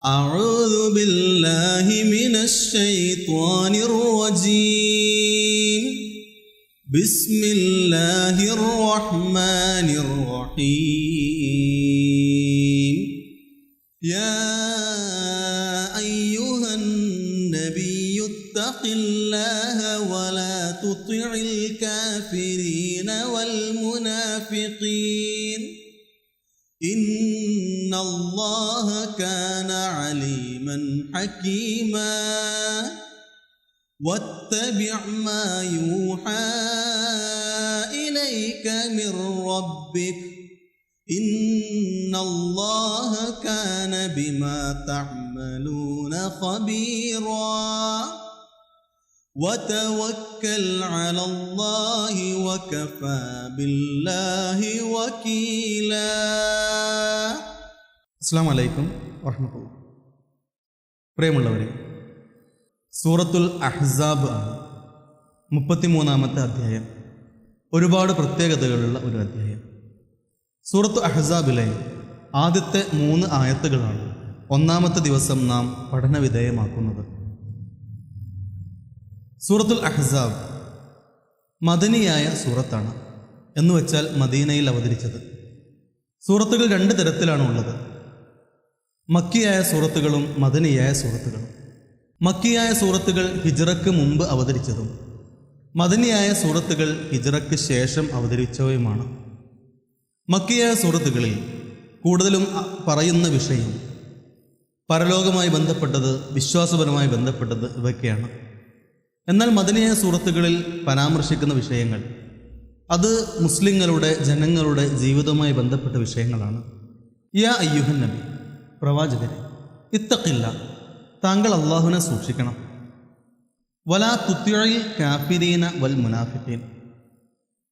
أعوذ بالله من الشيطان الرجيم. بسم الله الرحمن الرحيم. يا أيها النبي اتق الله ولا تطع الكافرين والمنافقين إن الله كان عليما حكيما. واتبع ما يوحى إليك من ربك إن الله كان بما تعملون خبيرا. وتوكل على الله وكفى بالله وكيلا. അസ്സലാമു അലൈക്കും വറഹ്മത്തുള്ളാഹി. പ്രിയമുള്ളവരെ, സൂറത്തുൽ അഹ്സാബ് ആണ് 33-ാമത്തെ അധ്യായം. ഒരുപാട് പ്രത്യേകതകളുള്ള ഒരു അധ്യായം. സൂറത്തു അഹ്സാബിലെ ആദ്യത്തെ 3 ആയത്തുകളാണ് ഒന്നാമത്തെ ദിവസം നാം പഠനവിധേയമാക്കുന്നത്. സൂറത്തുൽ അഹ്സാബ് മദനിയായ സൂറത്താണ്. എന്നുവെച്ചാൽ മദീനയിൽ അവതരിച്ചത്. സൂറത്തുകൾ 2 തരത്തിലാണ് ഉള്ളത്: മക്കിയായ സൂറത്തുകളും മദനിയായ സൂറത്തുകളും. മക്കിയായ സൂറത്തുകൾ ഹിജ്റക്ക് മുമ്പ് അവതരിച്ചതും മദനിയായ സൂറത്തുകൾ ഹിജ്റക്ക് ശേഷം അവതരിച്ചവയുമാണ്. മക്കിയായ സൂറത്തുകളിൽ കൂടുതലും പറയുന്ന വിഷയം പരലോകമായി ബന്ധപ്പെട്ടത്, വിശ്വാസപരമായി ബന്ധപ്പെട്ടത് ഇവയൊക്കെയാണ്. എന്നാൽ മദനിയായ സൂറത്തുകളിൽ പരാമർശിക്കുന്ന വിഷയങ്ങൾ അത് മുസ്ലിങ്ങളുടെ, ജനങ്ങളുടെ ജീവിതവുമായി ബന്ധപ്പെട്ട വിഷയങ്ങളാണ്. യാ അയ്യുഹൻ നബി, പ്രവാചകരെ, ഇത്തഖില്ല, താങ്കൾ അള്ളാഹുവിനെ സൂക്ഷിക്കണം. വലാ തുത്തിഉൽ കാഫിരീന വൽ മുനാഫിഖീൻ,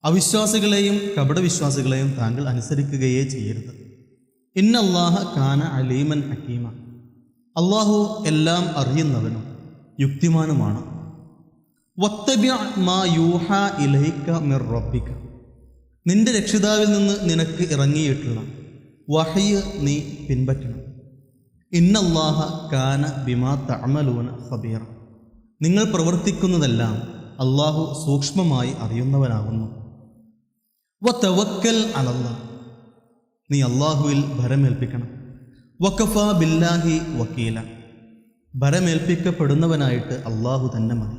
അവിശ്വാസികളെയും കപടവിശ്വാസികളെയും താങ്കൾ അനുസരിക്കുകയേ ചെയ്യരുത്. ഇന്നല്ലാഹ കാന അലീമൻ ഹക്കീമ, അള്ളാഹു എല്ലാം അറിയുന്നവനും യുക്തിമാനുമാണ്. വത്തബിഅ മാ യൂഹാ ഇലൈക മിർ റബ്ബിക, നിന്റെ രക്ഷിതാവിൽ നിന്ന് നിനക്ക് ഇറങ്ങിയിട്ടുള്ള വഹയ് നീ പിൻപറ്റണം. ഇന്നല്ലാഹ കാന ബിമാ തഅമലൂന ഖബീറ, നിങ്ങൾ പ്രവർത്തിക്കുന്നതെല്ലാം അള്ളാഹു സൂക്ഷ്മമായി അറിയുന്നവനാകുന്നു. വതവക്കൽ അലല്ലാഹ്, നീ അള്ളാഹുവിൽ ഭരമേൽപ്പിക്കണം. വകഫാ ബില്ലാഹി വക്കീല, ഭരമേൽപ്പിക്കപ്പെടുന്നവനായിട്ട് അള്ളാഹു തന്നെ മതി.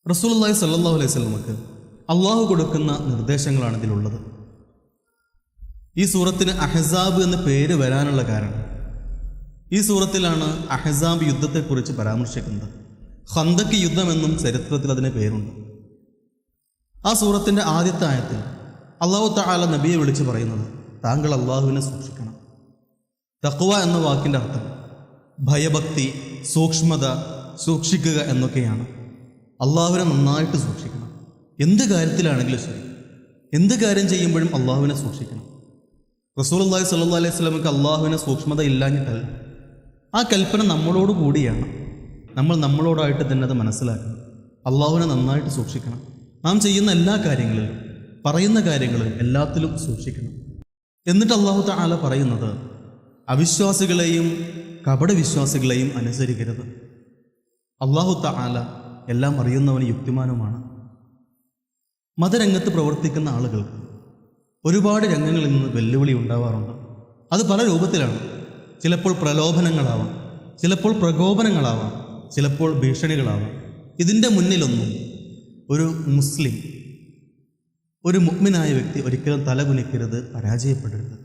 റസൂലുള്ളാഹി സ്വല്ലല്ലാഹു അലൈഹി വസല്ലമക്ക് അള്ളാഹു കൊടുക്കുന്ന നിർദ്ദേശങ്ങളാണ് ഇതിലുള്ളത്. ഈ സൂറത്തിന് അഹ്സാബ് എന്ന പേര് വരാനുള്ള കാരണം, ഈ സൂറത്തിലാണ് അഹ്സാബ് യുദ്ധത്തെക്കുറിച്ച് പരാമർശിക്കുന്നത്. ഖന്തക്ക് യുദ്ധമെന്നും ചരിത്രത്തിൽ അതിന് പേരുണ്ട്. ആ സൂറത്തിൻ്റെ ആദ്യത്തെ ആയത്തിൽ അല്ലാഹു തആല നബിയെ വിളിച്ച് പറയുന്നത് താങ്കൾ അള്ളാഹുവിനെ സൂക്ഷിക്കണം. തഖ്വ എന്ന വാക്കിൻ്റെ അർത്ഥം ഭയഭക്തി, സൂക്ഷ്മത, സൂക്ഷിക്കുക എന്നൊക്കെയാണ്. അള്ളാഹുവിനെ നന്നായിട്ട് സൂക്ഷിക്കണം. എന്ത് കാര്യത്തിലാണെങ്കിലും ശരി, എന്ത് കാര്യം ചെയ്യുമ്പോഴും അള്ളാഹുവിനെ സൂക്ഷിക്കണം. റസൂലുള്ളാഹി സ്വല്ലല്ലാഹു അലൈഹി വസല്ലമക്ക് അള്ളാഹുവിനെ സൂക്ഷ്മത ഇല്ലാഞ്ഞിട്ടല്ല, ആ കൽപ്പന നമ്മളോട് കൂടിയാണ്. നമ്മൾ നമ്മളോടായിട്ട് തന്നെ അത് മനസ്സിലാക്കണം. അള്ളാഹുവിനെ നന്നായിട്ട് സൂക്ഷിക്കണം. നാം ചെയ്യുന്ന എല്ലാ കാര്യങ്ങളിലും, പറയുന്ന കാര്യങ്ങളിലും, എല്ലാത്തിലും സൂക്ഷിക്കണം. എന്നിട്ട് അല്ലാഹു തആല പറയുന്നത് അവിശ്വാസികളെയും കപടവിശ്വാസികളെയും അനുസരിക്കരുത്. അല്ലാഹു തആല എല്ലാം അറിയുന്നവന് യുക്തിമാനുമാണ്. മതരംഗത്ത് പ്രവർത്തിക്കുന്ന ആളുകൾക്ക് ഒരുപാട് രംഗങ്ങളിൽ നിന്ന് വെല്ലുവിളി ഉണ്ടാവാറുണ്ട്. അത് പല രൂപത്തിലാണ്. ചിലപ്പോൾ പ്രലോഭനങ്ങളാവാം, ചിലപ്പോൾ പ്രകോപനങ്ങളാവാം, ചിലപ്പോൾ ഭീഷണികളാവാം. ഇതിൻ്റെ മുന്നിലൊന്നും ഒരു മുസ്ലിം, ഒരു മുഅ്മിനായ വ്യക്തി ഒരിക്കലും തലകുനിക്കരുത്, പരാജയപ്പെടരുത്.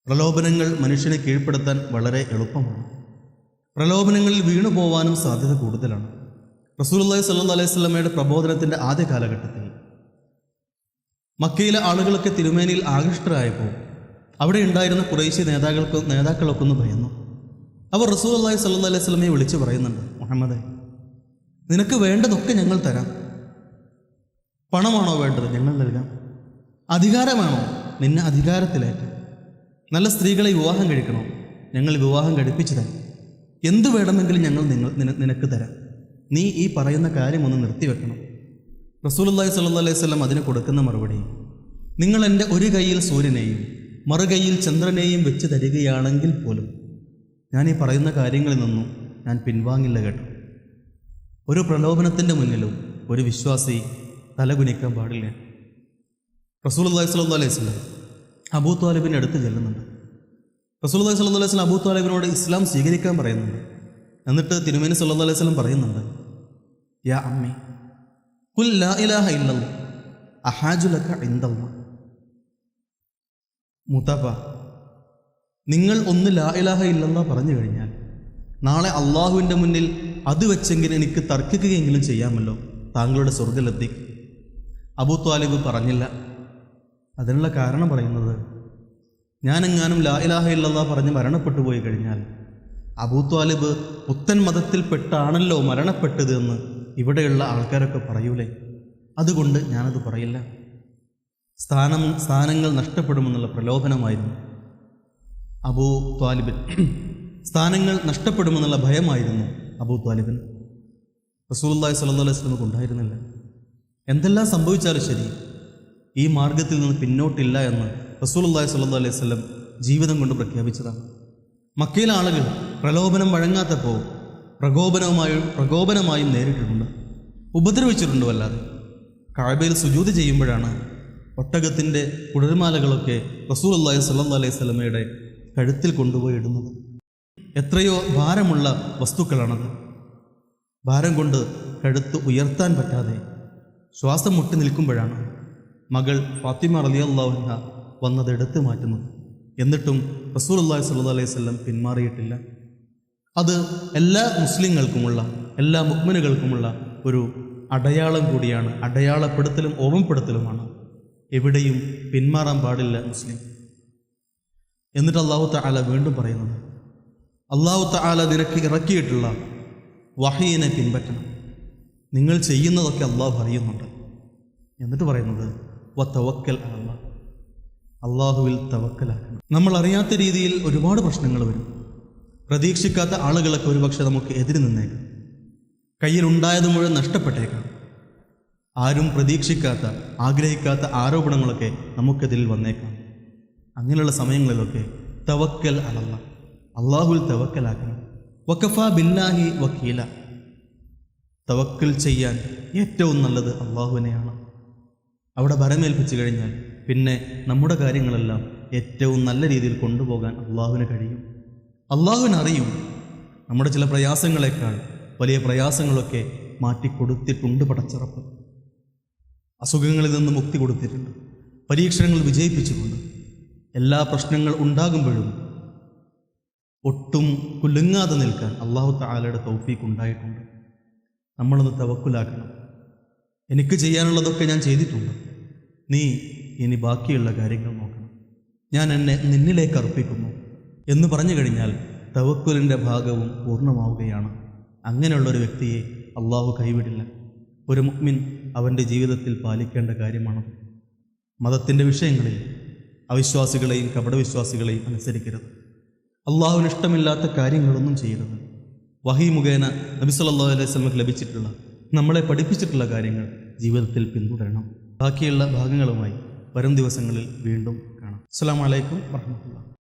പ്രലോഭനങ്ങൾ മനുഷ്യനെ കീഴ്പ്പെടുത്താൻ വളരെ എളുപ്പമാണ്. പ്രലോഭനങ്ങളിൽ വീണു പോവാനും സാധ്യത കൂടുതലാണ്. റസൂലുള്ളാഹി സ്വല്ലല്ലാഹു അലൈഹി വസല്ലമയുടെ പ്രബോധനത്തിൻ്റെ ആദ്യ കാലഘട്ടത്തിൽ മക്കയിലെ ആളുകളൊക്കെ തിരുമേനിയിൽ ആകൃഷ്ടരായപ്പോൾ അവിടെ ഉണ്ടായിരുന്ന ഖുറൈശി നേതാക്കളൊക്കെ ഒന്ന് ഭയന്നു. അവർ റസൂലുള്ളാഹി സ്വല്ലല്ലാഹു അലൈഹി വസല്ലമയെ വിളിച്ച് പറയുന്നുണ്ട്, മുഹമ്മദേ, നിനക്ക് വേണ്ടതൊക്കെ ഞങ്ങൾ തരാം. പണമാണോ വേണ്ടത്? ഞങ്ങൾ നൽകാം. അധികാരമാണോ? നിന്നെ അധികാരത്തിലേറ്റാം. നല്ല സ്ത്രീകളെ വിവാഹം കഴിക്കണോ? ഞങ്ങൾ വിവാഹം കഴിപ്പിച്ചു തരാം. എന്തു വേണമെങ്കിലും ഞങ്ങൾ നിനക്ക് തരാം. നീ ഈ പറയുന്ന കാര്യം ഒന്ന് നിർത്തിവെക്കണം. റസൂലുള്ളാഹി സ്വല്ലല്ലാഹു അലൈഹി വസല്ലം അതിന് കൊടുക്കുന്ന മറുപടി, നിങ്ങൾ എൻ്റെ ഒരു കൈയിൽ സൂര്യനെയും മറുകൈയിൽ ചന്ദ്രനെയും വെച്ച് തരികയാണെങ്കിൽ പോലും ഞാൻ ഈ പറയുന്ന കാര്യങ്ങളിൽ നിന്നും ഞാൻ പിൻവാങ്ങില്ല കേട്ടോ. ഒരു പ്രലോഭനത്തിൻ്റെ മുന്നിലും ഒരു വിശ്വാസി തലകുനിക്കാൻ പാടില്ല. റസൂലുള്ളാഹി സ്വല്ലല്ലാഹു അലൈഹി വസല്ലം അബൂ ത്വാലിബിൻ്റെ അടുത്ത് ചെല്ലുന്നുണ്ട്. റസൂലുള്ളാഹി സ്വല്ലല്ലാഹു അലൈഹി വസല്ലം അബൂ ത്വാലിബിനോട് ഇസ്ലാം സ്വീകരിക്കാൻ പറയുന്നുണ്ട്. എന്നിട്ട് തിരുമേനി സല്ലല്ലാഹു അലൈഹി വസല്ലം പറയുന്നുണ്ട്, യാ അമ്മി ഖുൽ ലാ ഇലാഹ ഇല്ലല്ലാഹ് അഹാജു ലക ഇൻദല്ലാഹ്. മൂത്താപ്പ, നിങ്ങൾ ഒന്ന് ലാ ഇലാഹ ഇല്ലല്ലാഹ് പറഞ്ഞു കഴിഞ്ഞാൽ നാളെ അള്ളാഹുവിൻ്റെ മുന്നിൽ അത് വെച്ചെങ്കിലും എനിക്ക് തർക്കിക്കുകയെങ്കിലും ചെയ്യാമല്ലോ, താങ്കളുടെ സ്വർഗ്ഗലബ്ധി. അബൂ ത്വാലിബ് പറഞ്ഞില്ല. അതിനുള്ള കാരണം പറയുന്നത്, ഞാനെങ്ങാനും ലാ ഇലാഹ ഇല്ലല്ലാഹ് പറഞ്ഞ് മരണപ്പെട്ടു പോയി കഴിഞ്ഞാൽ അബൂ ത്വാലിബ് പുത്തൻ മതത്തിൽപ്പെട്ടാണല്ലോ മരണപ്പെട്ടത് എന്ന് ഇവിടെയുള്ള ആൾക്കാരൊക്കെ പറയൂലേ, അതുകൊണ്ട് ഞാനത് പറയില്ല. സ്ഥാനങ്ങൾ നഷ്ടപ്പെടുമെന്നുള്ള പ്രലോഭനമായിരുന്നു അബൂ ത്വാലിബിൻ. സ്ഥാനങ്ങൾ നഷ്ടപ്പെടുമെന്നുള്ള ഭയമായിരുന്നു അബൂ ത്വാലിബിൻ. റസൂലുള്ളാഹി സ്വല്ലല്ലാഹു അലൈഹി വസല്ലം ഉണ്ടായിരുന്നില്ല. എന്തെല്ലാം സംഭവിച്ചാലും ശരി, ഈ മാർഗത്തിൽ നിന്ന് പിന്നോട്ടില്ല എന്ന് റസൂലുള്ളാഹി സ്വല്ലല്ലാഹു അലൈഹി വസല്ലം ജീവിതം കൊണ്ട് പ്രഖ്യാപിച്ചതാണ്. മക്കയിലെ ആളുകൾ പ്രലോഭനം വഴങ്ങാത്തപ്പോൾ പ്രകോപനമായും നേരിട്ടിട്ടുണ്ട്, ഉപദ്രവിച്ചിട്ടുണ്ട് വല്ലാതെ. കഅബയിൽ സുജൂദ് ചെയ്യുമ്പോഴാണ് ഒട്ടകത്തിൻ്റെ കുടൽമാലകളൊക്കെ റസൂലുള്ളാഹി സ്വല്ലല്ലാഹു അലൈഹി വസല്ലമയുടെ കഴുത്തിൽ കൊണ്ടുപോയി ഇടുന്നത്. എത്രയോ ഭാരമുള്ള വസ്തുക്കളാണത്. ഭാരം കൊണ്ട് കഴുത്ത് ഉയർത്താൻ പറ്റാതെ ശ്വാസം മുട്ടി നിൽക്കുമ്പോഴാണ് മകൾ ഫാത്തിമ റളിയല്ലാഹു അൻഹ വന്നത് എടുത്തു മാറ്റുന്നത്. എന്നിട്ടും റസൂലുള്ളാഹി സ്വല്ലല്ലാഹു അലൈഹി വസല്ലം പിന്മാറിയിട്ടില്ല. അത് എല്ലാ മുസ്ലിങ്ങൾക്കുമുള്ള, എല്ലാ മുഅ്മിനുകൾക്കുമുള്ള ഒരു അടയാളം കൂടിയാണ്, അടയാളപ്പെടുത്തലും ഓർമ്മപ്പെടുത്തലുമാണ്. എവിടെയും പിന്മാറാൻ പാടില്ല മുസ്ലിം. എന്നിട്ട് അല്ലാഹു തആല വീണ്ടും പറയുന്നത്, അല്ലാഹു തആല നിനക്ക് ഇറക്കിയിട്ടുള്ള വഹയിനെ പിൻപറ്റണം. നിങ്ങൾ ചെയ്യുന്നതൊക്കെ അല്ലാഹു അറിയുന്നുണ്ട്. എന്നിട്ട് പറയുന്നത് വതവക്കൽ അലല്ലാഹ്, അല്ലാഹുവിൽ തവക്കലാക്കണം. നമ്മൾ അറിയാത്ത രീതിയിൽ ഒരുപാട് പ്രശ്നങ്ങൾ വരും. പ്രതീക്ഷിക്കാത്ത ആളുകളൊക്കെ ഒരുപക്ഷെ നമുക്ക് എതിര് നിന്നേക്കാം. കയ്യിലുണ്ടായത് മുഴുവൻ നഷ്ടപ്പെട്ടേക്കാം. ആരും പ്രതീക്ഷിക്കാത്ത, ആഗ്രഹിക്കാത്ത ആരോപണങ്ങളൊക്കെ നമുക്കെതിരിൽ വന്നേക്കാം. അങ്ങനെയുള്ള സമയങ്ങളിലൊക്കെ തവക്കൽ അലല്ലാഹ്, അല്ലാഹുവിൽ തവക്കലാക്കണം. വകഫാ ബില്ലാഹി വക്കീല, തവക്കൽ ചെയ്യാൻ ഏറ്റവും നല്ലത് അള്ളാഹുവിനെയാണ്. അവിടെ ഭരമേൽപ്പിച്ചു കഴിഞ്ഞാൽ പിന്നെ നമ്മുടെ കാര്യങ്ങളെല്ലാം ഏറ്റവും നല്ല രീതിയിൽ കൊണ്ടുപോകാൻ അള്ളാഹുവിന് കഴിയും. അള്ളാഹുവിനറിയും നമ്മുടെ ചില പ്രയാസങ്ങളെക്കാൾ വലിയ പ്രയാസങ്ങളൊക്കെ മാറ്റിക്കൊടുത്തിട്ടുണ്ട് പടച്ചിറപ്പ്. അസുഖങ്ങളിൽ നിന്ന് മുക്തി കൊടുത്തിട്ടുണ്ട്, പരീക്ഷണങ്ങൾ വിജയിപ്പിച്ചുകൊണ്ട്. എല്ലാ പ്രശ്നങ്ങൾ ഉണ്ടാകുമ്പോഴും ഒട്ടും കുലുങ്ങാതെ നിൽക്കാൻ അല്ലാഹു തആലയുടെ തൗഫീഖ് ഉണ്ടായിട്ടുണ്ട്. നമ്മളൊന്ന് തവക്കുലാക്കണം. എനിക്ക് ചെയ്യാനുള്ളതൊക്കെ ഞാൻ ചെയ്തിട്ടുണ്ട്, നീ ഇനി ബാക്കിയുള്ള കാര്യങ്ങൾ നോക്കണം, ഞാൻ എന്നെ നിന്നിലേക്ക് അർപ്പിക്കുന്നു എന്ന് പറഞ്ഞു കഴിഞ്ഞാൽ തവക്കുലിൻ്റെ ഭാഗവും പൂർണ്ണമാവുകയാണ്. അങ്ങനെയുള്ളൊരു വ്യക്തിയെ അള്ളാഹു കൈവിടില്ല. ഒരു മുഅ്മിൻ അവൻ്റെ ജീവിതത്തിൽ പാലിക്കേണ്ട കാര്യമാണ്. മതത്തിൻ്റെ വിഷയങ്ങളിൽ അവിശ്വാസികളെയും കപടവിശ്വാസികളെയും അനുസരിക്കരുത്. അള്ളാഹുവിന് ഇഷ്ടമില്ലാത്ത കാര്യങ്ങളൊന്നും ചെയ്യരുത്. വഹി മുഖേന നബി സല്ലല്ലാഹു അലൈഹി വസല്ലമക്ക് ലഭിച്ചിട്ടുള്ള, നമ്മളെ പഠിപ്പിച്ചിട്ടുള്ള കാര്യങ്ങൾ ജീവിതത്തിൽ പിന്തുടരണം. ബാക്കിയുള്ള ഭാഗങ്ങളുമായി വരും ദിവസങ്ങളിൽ വീണ്ടും കാണാം. അസ്സലാമു അലൈക്കും വറഹ്മത്തുള്ളാഹി.